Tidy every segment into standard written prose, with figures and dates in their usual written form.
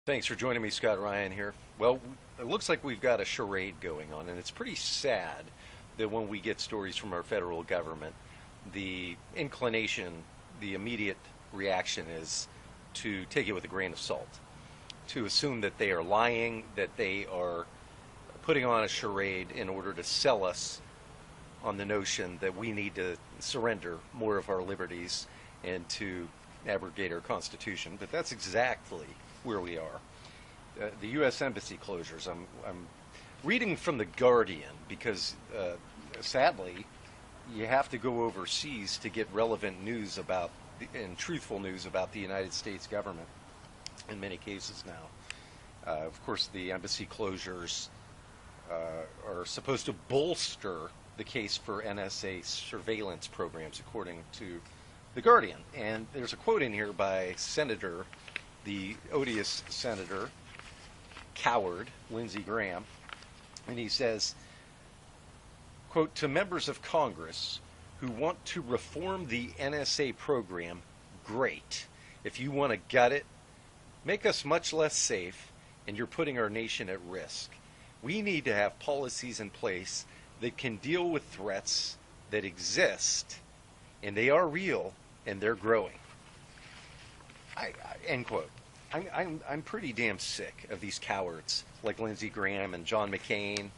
Thanks for joining me, Scott Ryan here. Well, it looks like we've got a charade going on, and it's pretty sad that when we get stories from our federal government, the inclination, the immediate reaction is to take it with a grain of salt, to assume that they are lying, that they are putting on a charade in order to sell us on the notion that we need to surrender more of our liberties and to abrogate our Constitution. But that's exactly where we are. The U.S. Embassy closures. I'm reading from The Guardian because, sadly, you have to go overseas to get relevant news about and truthful news about the United States government in many cases now. Of course, the embassy closures are supposed to bolster the case for NSA surveillance programs, according to The Guardian. And there's a quote in here by the odious senator, coward, Lindsey Graham, and he says, quote, "To members of Congress who want to reform the NSA program, great. If you want to gut it, make us much less safe, and you're putting our nation at risk. We need to have policies in place that can deal with threats that exist, and they are real, and they're growing." End quote. I'm pretty damn sick of these cowards like Lindsey Graham and John McCain,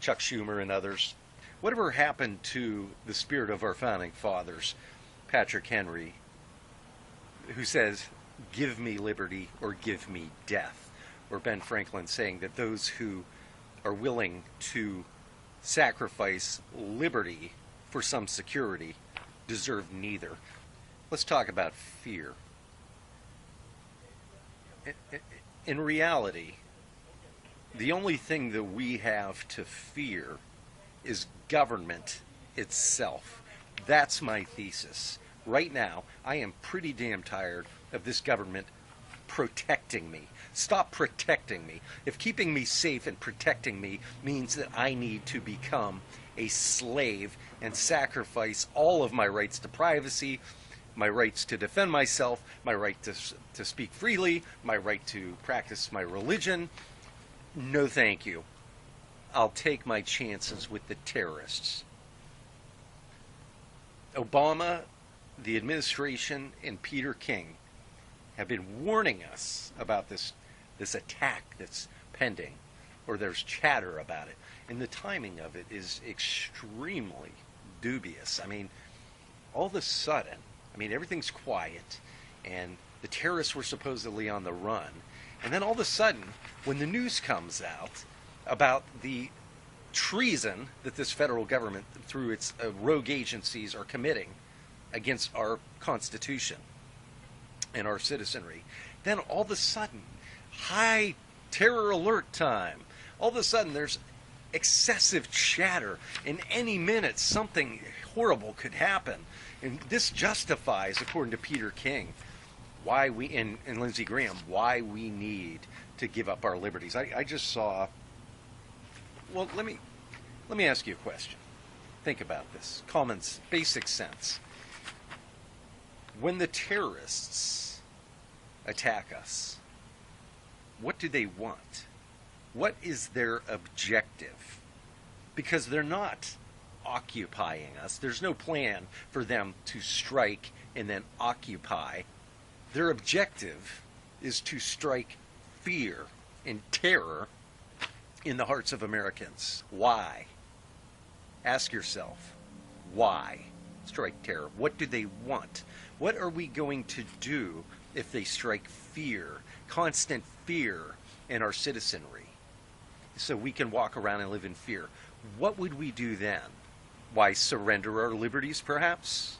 Chuck Schumer, and others. Whatever happened to the spirit of our founding fathers, Patrick Henry, who says, "Give me liberty or give me death," or Ben Franklin saying that those who are willing to sacrifice liberty for some security deserve neither. Let's talk about fear. In reality, the only thing that we have to fear is government itself. That's my thesis. Right now, I am pretty damn tired of this government protecting me. Stop protecting me. If keeping me safe and protecting me means that I need to become a slave and sacrifice all of my rights to privacy, my rights to defend myself, my right to speak freely, my right to practice my religion, no thank you. I'll take my chances with the terrorists. Obama, the administration, and Peter King have been warning us about this attack that's pending, or there's chatter about it, and the timing of it is extremely dubious. I mean, all of a sudden, everything's quiet, and the terrorists were supposedly on the run, and then all of a sudden, when the news comes out about the treason that this federal government, through its rogue agencies, are committing against our Constitution and our citizenry, then all of a sudden, high terror alert time. All of a sudden, there's excessive chatter. In any minute, something horrible could happen. And this justifies, according to Peter King, why we, and Lindsey Graham, why we need to give up our liberties. I just saw, well, let me ask you a question. Think about this. Common, basic sense. When the terrorists attack us, what do they want? What is their objective? Because they're not occupying us. There's no plan for them to strike and then occupy. Their objective is to strike fear and terror in the hearts of Americans. Why? Ask yourself, why strike terror? What do they want? What are we going to do if they strike fear, constant fear in our citizenry, so we can walk around and live in fear? What would we do then? Why, surrender our liberties, perhaps?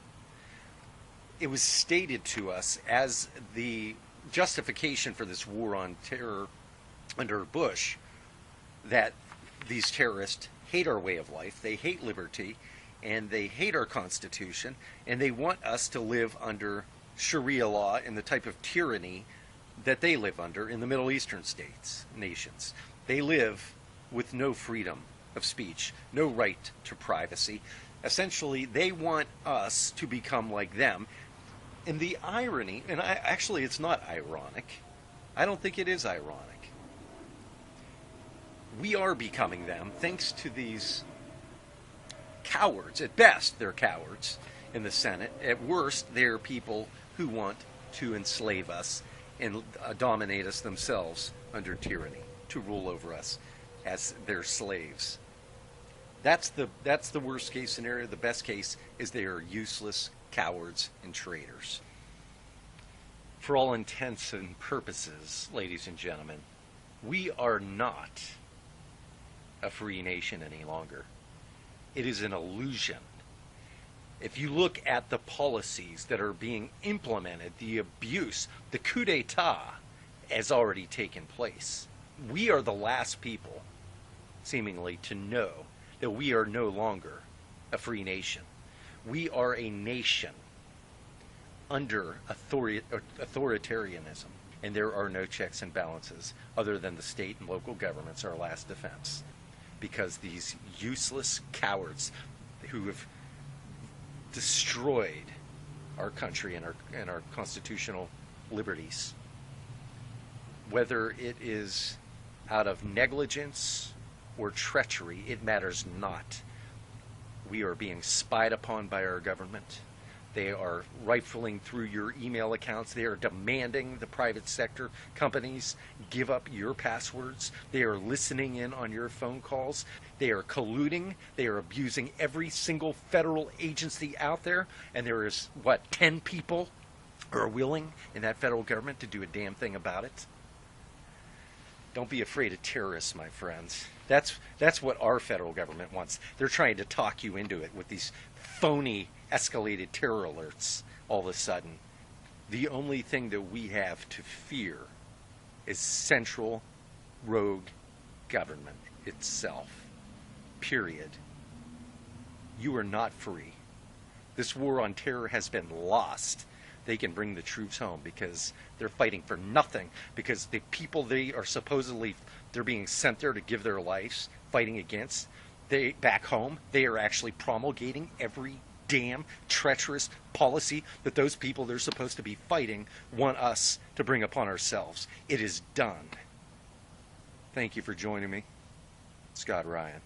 It was stated to us as the justification for this war on terror under Bush that these terrorists hate our way of life, they hate liberty, and they hate our Constitution, and they want us to live under Sharia law and the type of tyranny that they live under in the Middle Eastern nations. They live with no freedom of speech, no right to privacy. Essentially, they want us to become like them. And the irony, and actually it's not ironic, I don't think it is ironic. We are becoming them thanks to these cowards. At best, they're cowards in the Senate. At worst, they're people who want to enslave us and dominate us themselves under tyranny, to rule over us as their slaves. That's the worst case scenario. The best case is they are useless cowards and traitors. For all intents and purposes, ladies and gentlemen, we are not a free nation any longer. It is an illusion. If you look at the policies that are being implemented, the abuse, the coup d'etat has already taken place. We are the last people, seemingly, to know that we are no longer a free nation. We are a nation under authoritarianism, and there are no checks and balances other than the state and local governments, our last defense, because these useless cowards who have destroyed our country and our constitutional liberties, whether it is out of negligence or treachery, it matters not. We are being spied upon by our government. They are rifling through your email accounts. They are demanding the private sector companies give up your passwords. They are listening in on your phone calls. They are colluding. They are abusing every single federal agency out there. And there is, 10 people are willing in that federal government to do a damn thing about it? Don't be afraid of terrorists, my friends. That's what our federal government wants. They're trying to talk you into it with these phony escalated terror alerts all of a sudden. The only thing that we have to fear is central rogue government itself. Period. You are not free. This war on terror has been lost. They can bring the troops home because they're fighting for nothing, because the people they're being sent there to give their lives fighting against, back home, they are actually promulgating every damn treacherous policy that those people they're supposed to be fighting want us to bring upon ourselves. It is done. Thank you for joining me. Scott Ryan.